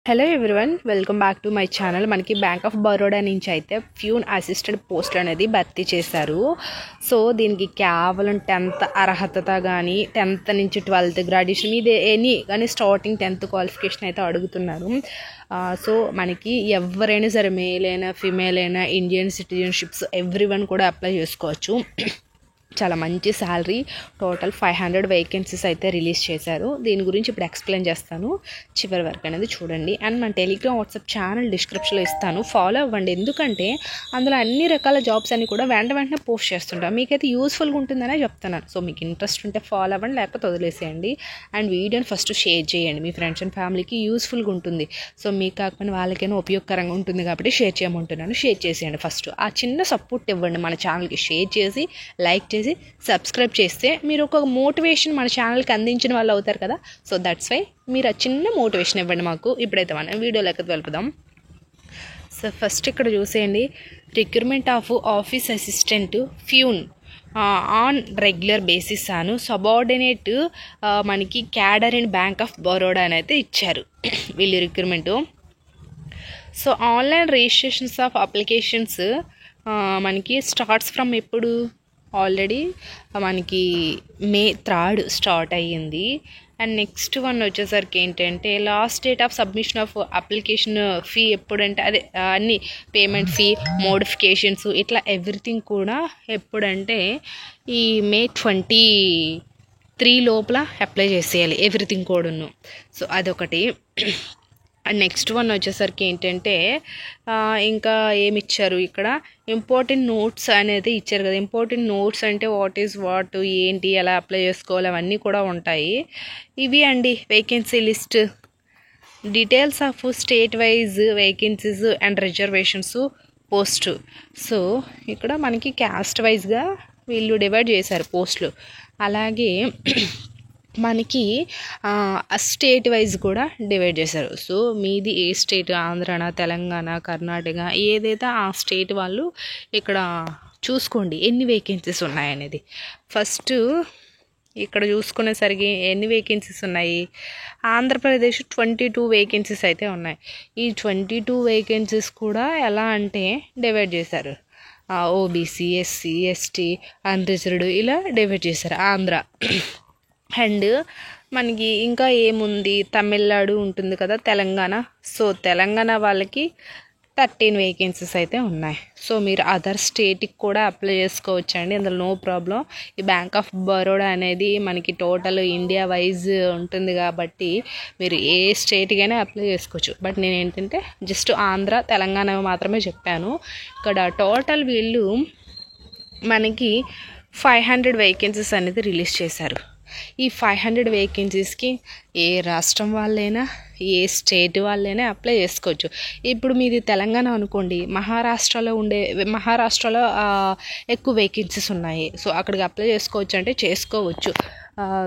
Hello everyone, welcome back to my channel. మనకి bank of Baroda నుంచి అయితే ఫ్యూన్ అసిస్టెంట్ పోస్టులు అనేది భర్తీ చేశారు. సో దీనికి కేవలం 10th అర్హత కానీ 10th నుంచి 12th గ్రాడ్యుయేషన్ ఇది ఎనీ కానీ స్టార్టింగ్ 10th క్వాలిఫికేషన్ అయితే అడుగుతున్నారు. సో మనకి ఎవరైనా సరే, మేల్ అయినా ఫీమేల్ అయినా, ఇండియన్ సిటిజన్షిప్స్ ఎవ్రీవన్ కూడా అప్లై చేసుకోవచ్చు. చాలా మంచి శాలరీ, టోటల్ 500 వేకెన్సీస్ అయితే రిలీజ్ చేశారు. దీని గురించి ఇప్పుడు ఎక్స్ప్లెయిన్ చేస్తాను, చివరి వరకు అనేది చూడండి. అండ్ మన టెలిగ్రామ్ వాట్సాప్ ఛానల్ డిస్క్రిప్షన్లో ఇస్తాను, ఫాలో అవ్వండి. ఎందుకంటే అందులో అన్ని రకాల జాబ్స్ అన్ని కూడా వెంటనే పోస్ట్ చేస్తుంటాం. మీకైతే యూస్ఫుల్గా ఉంటుందనే చెప్తున్నాను. సో మీకు ఇంట్రెస్ట్ ఉంటే ఫాలో అవ్వండి, లేకపోతే వదిలేసేయండి. అండ్ వీడియోని ఫస్ట్ షేర్ చేయండి, మీ ఫ్రెండ్స్ అండ్ ఫ్యామిలీకి యూస్ఫుల్గా ఉంటుంది. సో మీకు కాకపోయినా వాళ్ళకైనా ఉపయోగకరంగా ఉంటుంది కాబట్టి షేర్ చేయమంటున్నాను. షేర్ చేసేయండి. ఫస్ట్ ఆ చిన్న సపోర్ట్ ఇవ్వండి మన ఛానల్కి. షేర్ చేసి, లైక్ చేసి, సబ్స్క్రైబ్ చేస్తే మీరు ఒక మోటివేషన్ మన ఛానల్కి అందించిన వాళ్ళు అవుతారు కదా. సో దట్స్ వై మీరు ఆ చిన్న మోటివేషన్ ఇవ్వండి మాకు. ఇప్పుడైతే మనం వీడియోలోకి వెళ్దాం. సో ఫస్ట్ ఇక్కడ చూసేయండి, recruitment of office assistant peon on regular basis అను సబార్డినేట్ మనకి cadre in Bank of Baroda అని అయితే ఇచ్చారు వీళ్ళు recruitment. So online registrations of applications మనకి స్టార్ట్స్ ఫ్రమ్ ఎప్పుడు, ఆల్రెడీ మనకి May 3 స్టార్ట్ అయ్యింది. అండ్ నెక్స్ట్ వన్ వచ్చేసరికి ఏంటంటే last date of submission of application fee ఎప్పుడంటే అదే అన్ని పేమెంట్ ఫీ, మోడిఫికేషన్స్ ఇట్లా ఎవ్రీథింగ్ కూడా ఎప్పుడంటే ఈ May 23 లోపల అప్లై చేసేయాలి ఎవ్రీథింగ్ కూడాను. సో అదొకటి. అండ్ నెక్స్ట్ వన్ వచ్చేసరికి ఏంటంటే ఇంకా ఏమి ఇచ్చారు ఇక్కడ, ఇంపార్టెంట్ నోట్స్ అనేది ఇచ్చారు కదా. ఇంపార్టెంట్ నోట్స్ అంటే వాట్ ఈజ్ వాట్, ఏంటి, ఎలా అప్లై చేసుకోవాలి అవన్నీ కూడా ఉంటాయి. ఇవి అండి vacancy list, details of state wise vacancies and reservations post. So ఇక్కడ మనకి క్యాస్ట్ వైజ్గా వీళ్ళు డివైడ్ చేశారు పోస్టులు. అలాగే మనకి స్టేట్ వైజ్ కూడా డివైడ్ చేశారు. సో మీది ఏ స్టేట్, ఆంధ్రానా, తెలంగాణ, కర్ణాటక, ఏదైతే ఆ స్టేట్ వాళ్ళు ఇక్కడ చూసుకోండి ఎన్ని వేకెన్సీస్ ఉన్నాయనేది. ఫస్ట్ ఇక్కడ చూసుకునేసరికి ఎన్ని వేకెన్సీస్ ఉన్నాయి, ఆంధ్రప్రదేశ్ 22 వేకెన్సీస్ అయితే ఉన్నాయి. ఈ 22 వేకెన్సీస్ కూడా ఎలా అంటే డివైడ్ చేశారు, ఓబీసీ, ఎస్సీ, ఎస్టీ, అన్రిజర్వ్డ్ ఇలా డివైడ్ చేశారు ఆంధ్ర. అండ్ మనకి ఇంకా ఏముంది, తమిళనాడు ఉంటుంది కదా, తెలంగాణ. సో తెలంగాణ వాళ్ళకి 13 వేకెన్సీస్ అయితే ఉన్నాయి. సో మీరు అదర్ స్టేట్కి కూడా అప్లై చేసుకోవచ్చండి, అందులో నో ప్రాబ్లం. ఈ బ్యాంక్ ఆఫ్ బరోడా అనేది మనకి టోటల్ ఇండియా వైజ్ ఉంటుంది కాబట్టి మీరు ఏ స్టేట్కైనా అప్లై చేసుకోవచ్చు. బట్ నేను ఏంటంటే జస్ట్ ఆంధ్ర, తెలంగాణ మాత్రమే చెప్పాను. ఇక్కడ టోటల్ వీళ్ళు మనకి 500 వేకెన్సీస్ అనేది రిలీజ్ చేశారు. ఈ 500 వేకెన్సీస్కి ఏ రాష్ట్రం వాళ్ళైనా, ఏ స్టేట్ వాళ్ళైనా అప్లై చేసుకోవచ్చు. ఇప్పుడు మీది తెలంగాణ అనుకోండి, మహారాష్ట్రలో ఎక్కువ వేకెన్సీస్ ఉన్నాయి. సో అక్కడికి అప్లై చేసుకోవచ్చు అంటే చేసుకోవచ్చు.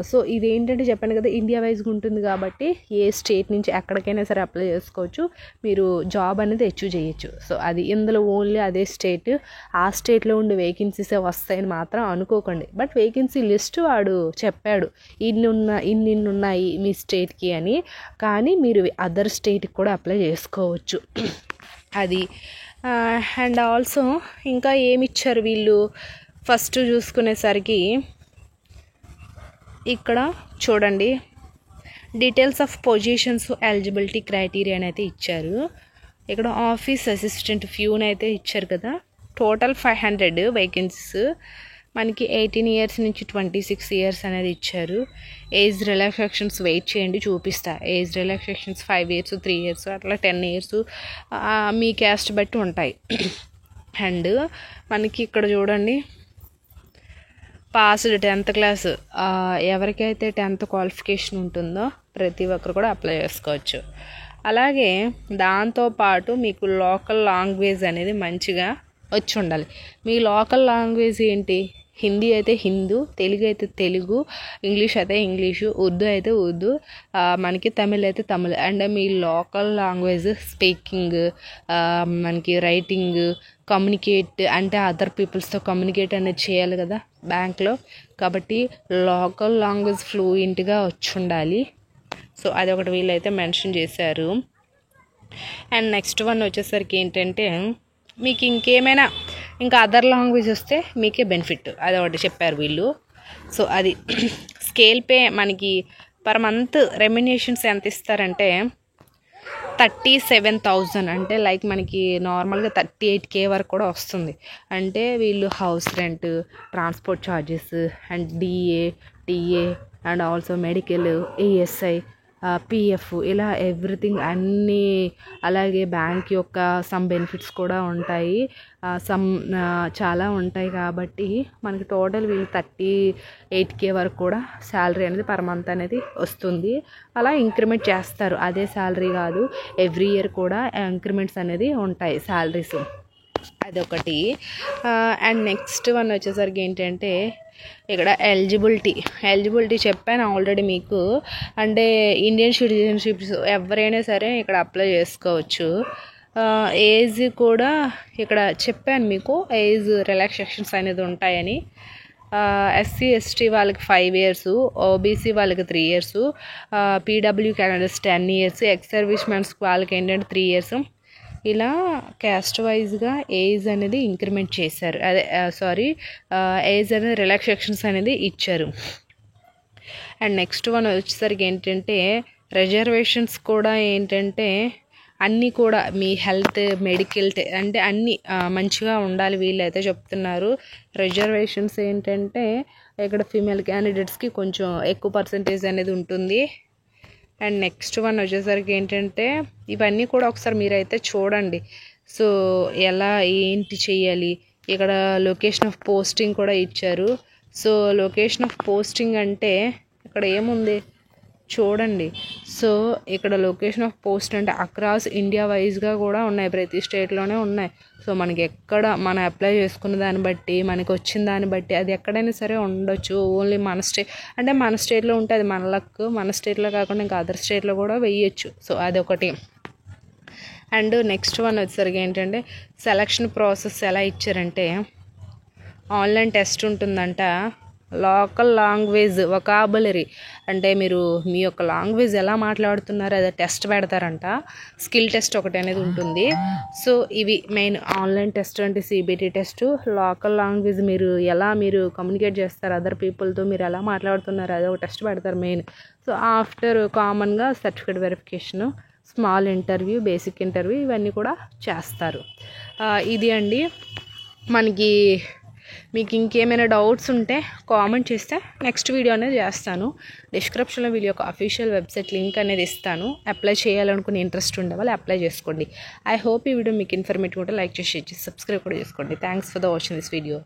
సో ఇదేంటంటే చెప్పాను కదా, ఇండియా వైజ్గా ఉంటుంది కాబట్టి ఏ స్టేట్ నుంచి ఎక్కడికైనా సరే అప్లై చేసుకోవచ్చు, మీరు జాబ్ అనేది అచీవ్ చేయొచ్చు. సో అది ఇందులో ఓన్లీ అదే స్టేట్, ఆ స్టేట్లో ఉండే వేకెన్సీసే వస్తాయని మాత్రం అనుకోకండి. బట్ వేకెన్సీ లిస్ట్ వాడు చెప్పాడు, ఇన్ని ఉన్నాయి మీ స్టేట్కి అని. కానీ మీరు అదర్ స్టేట్కి కూడా అప్లై చేసుకోవచ్చు అది. అండ్ ఆల్సో ఇంకా ఏమి ఇచ్చారు వీళ్ళు, ఫస్ట్ చూసుకునేసరికి ఇక్కడ చూడండి, details of positions, eligibility criteria అయితే ఇచ్చారు. ఇక్కడ ఆఫీస్ అసిస్టెంట్ ఫ్యూన్ అయితే ఇచ్చారు కదా. టోటల్ 500 వేకెన్సీస్, మనకి 18 ఇయర్స్ నుంచి 26 ఇయర్స్ అనేది ఇచ్చారు. ఏజ్ రిలాక్సేషన్స్ వెయిట్ చేయండి, చూపిస్తా. ఏజ్ రిలాక్సేషన్స్ 5 ఇయర్స్, 3 ఇయర్స్, అట్లా 10 ఇయర్స్ మీ క్యాస్ట్ బట్టి ఉంటాయి. అండ్ మనకి ఇక్కడ చూడండి, పాస్డ్ 10th క్లాస్, ఎవరికైతే 10th క్వాలిఫికేషన్ ఉంటుందో ప్రతి ఒక్కరు కూడా అప్లై చేసుకోవచ్చు. అలాగే దాంతోపాటు మీకు లోకల్ లాంగ్వేజ్ అనేది మంచిగా వచ్చి ఉండాలి. మీ లోకల్ లాంగ్వేజ్ ఏంటి, హిందీ అయితే హిందూ, తెలుగు అయితే తెలుగు, ఇంగ్లీష్ అయితే ఇంగ్లీషు, ఉర్దూ అయితే ఉర్దూ, మనకి తమిళ్ అయితే Tamil. And me local language speaking, మనకి రైటింగ్, కమ్యూనికేట్ అంటే అదర్ పీపుల్స్తో కమ్యూనికేట్ అనేది చేయాలి కదా బ్యాంక్లో, కాబట్టి లోకల్ లాంగ్వేజ్ ఫ్లూయెంట్గా వచ్చి ఉండాలి. సో అదొకటి వీళ్ళైతే మెన్షన్ చేశారు. అండ్ నెక్స్ట్ వన్ వచ్చేసరికి ఏంటంటే మీకు ఇంకేమైనా ఇంకా అదర్ లాంగ్వేజ్ వస్తే మీకే బెనిఫిట్, అది ఒకటి చెప్పారు వీళ్ళు. సో అది స్కేల్ పే మనకి పర్ మంత్ రెమ్యునేషన్స్ ఎంత ఇస్తారంటే 37,000, అంటే లైక్ మనకి నార్మల్గా 38K వరకు కూడా వస్తుంది. అంటే వీళ్ళు house rent, transport charges and DA, TA and also medical, ESI, PF, ఇలా ఎవ్రీథింగ్ అన్నీ, అలాగే బ్యాంక్ యొక్క సమ్ బెనిఫిట్స్ కూడా ఉంటాయి, చాలా ఉంటాయి. కాబట్టి మనకి టోటల్ వీళ్ళు 38K వరకు కూడా శాలరీ అనేది పర్ మంత్ అనేది వస్తుంది. అలా ఇంక్రిమెంట్ చేస్తారు, అదే శాలరీ కాదు, ఎవ్రీ ఇయర్ కూడా ఇంక్రిమెంట్స్ అనేది ఉంటాయి శాలరీస్, అదొకటి. అండ్ నెక్స్ట్ వన్ వచ్చేసరికి ఏంటంటే ఇక్కడ ఎలిజిబిలిటీ చెప్పాను ఆల్రెడీ మీకు. అంటే ఇండియన్ సిటిజన్షిప్స్ ఎవరైనా సరే ఇక్కడ అప్లై చేసుకోవచ్చు. ఏజ్ కూడా ఇక్కడ చెప్పాను మీకు, ఏజ్ రిలాక్సేషన్స్ అనేది ఉంటాయని. ఎస్సీ ఎస్టీ వాళ్ళకి 5 years, ఓబీసీ వాళ్ళకి 3 years, PW candidates 10 years, ex service mens వాళ్ళకి ఏంటంటే 3 years. ఇలా క్యాస్ట్ వైజ్గా ఏజ్ అనేది ఇంక్రిమెంట్ చేశారు, అదే ఏజ్ అనేది రిలాక్సేషన్స్ అనేది ఇచ్చారు. అండ్ నెక్స్ట్ వన్ వచ్చేసరికి ఏంటంటే రిజర్వేషన్స్ కూడా ఏంటంటే అన్నీ కూడా మీ హెల్త్, మెడికల్ అంటే అన్నీ మంచిగా ఉండాలి వీళ్ళైతే చెప్తున్నారు. రిజర్వేషన్స్ ఏంటంటే ఇక్కడ ఫీమేల్ క్యాండిడేట్స్కి కొంచెం ఎక్కువ పర్సంటేజ్ అనేది ఉంటుంది. అండ్ నెక్స్ట్ వన్ వచ్చేసరికి ఏంటంటే ఇవన్నీ కూడా ఒకసారి మీరైతే చూడండి. సో ఎలా ఏంటి చేయాలి, ఇక్కడ లొకేషన్ ఆఫ్ పోస్టింగ్ కూడా ఇచ్చారు. సో లొకేషన్ ఆఫ్ పోస్టింగ్ అంటే ఇక్కడ ఏముంది చూడండి. సో ఇక్కడ లొకేషన్ ఆఫ్ పోస్ట్ అంటే అక్రాస్ ఇండియా వైజ్గా కూడా ఉన్నాయి, ప్రతి స్టేట్లోనే ఉన్నాయి. సో మనకి ఎక్కడ మనం అప్లై చేసుకున్న దాన్ని బట్టి, మనకి వచ్చిన దాన్ని బట్టి అది ఎక్కడైనా సరే ఉండొచ్చు. ఓన్లీ మన స్టేట్లో ఉంటే అది మన లక్, మన స్టేట్లో కాకుండా ఇంకా అదర్ స్టేట్లో కూడా వేయచ్చు. సో అదొకటి. అండ్ నెక్స్ట్ వన్ వచ్చేసరికి ఏంటంటే సెలక్షన్ ప్రాసెస్ ఎలా ఇచ్చారంటే ఆన్లైన్ టెస్ట్ ఉంటుందంట, లోకల్ లాంగ్వేజ్ వొకాబులరీ అంటే మీరు మీ యొక్క లాంగ్వేజ్ ఎలా మాట్లాడుతున్నారు అదే టెస్ట్ పెడతారంట, స్కిల్ టెస్ట్ ఒకటి అనేది ఉంటుంది. సో ఇవి మెయిన్ ఆన్లైన్ టెస్ట్ అంటే సిబిటి టెస్ట్, లోకల్ లాంగ్వేజ్ మీరు కమ్యూనికేట్ చేస్తారు అదర్ పీపుల్తో, మీరు ఎలా మాట్లాడుతున్నారు అదే ఒక టెస్ట్ పెడతారు మెయిన్. సో ఆఫ్టర్ కామన్గా certificate verification, small interview, basic interview ఇవన్నీ కూడా చేస్తారు. ఇది అండి. మీకు ఇంకేమైనా డౌట్స్ ఉంటే కామెంట్ చేస్తే నెక్స్ట్ వీడియో అనేది చేస్తాను. డిస్క్రిప్షన్లో వీళ్ళ యొక్క అఫీషియల్ వెబ్సైట్ లింక్ అనేది ఇస్తాను. అప్లై చేయాలనుకునే ఇంట్రెస్ట్ ఉండే వాళ్ళు అప్లై చేసుకోండి. ఐ హోప్ ఈ వీడియో మీకు ఇన్ఫర్మేటివ్ ఉంటే లైక్ చేసి సబ్స్క్రైబ్ కూడా చేసుకోండి. Thanks for the watching this video.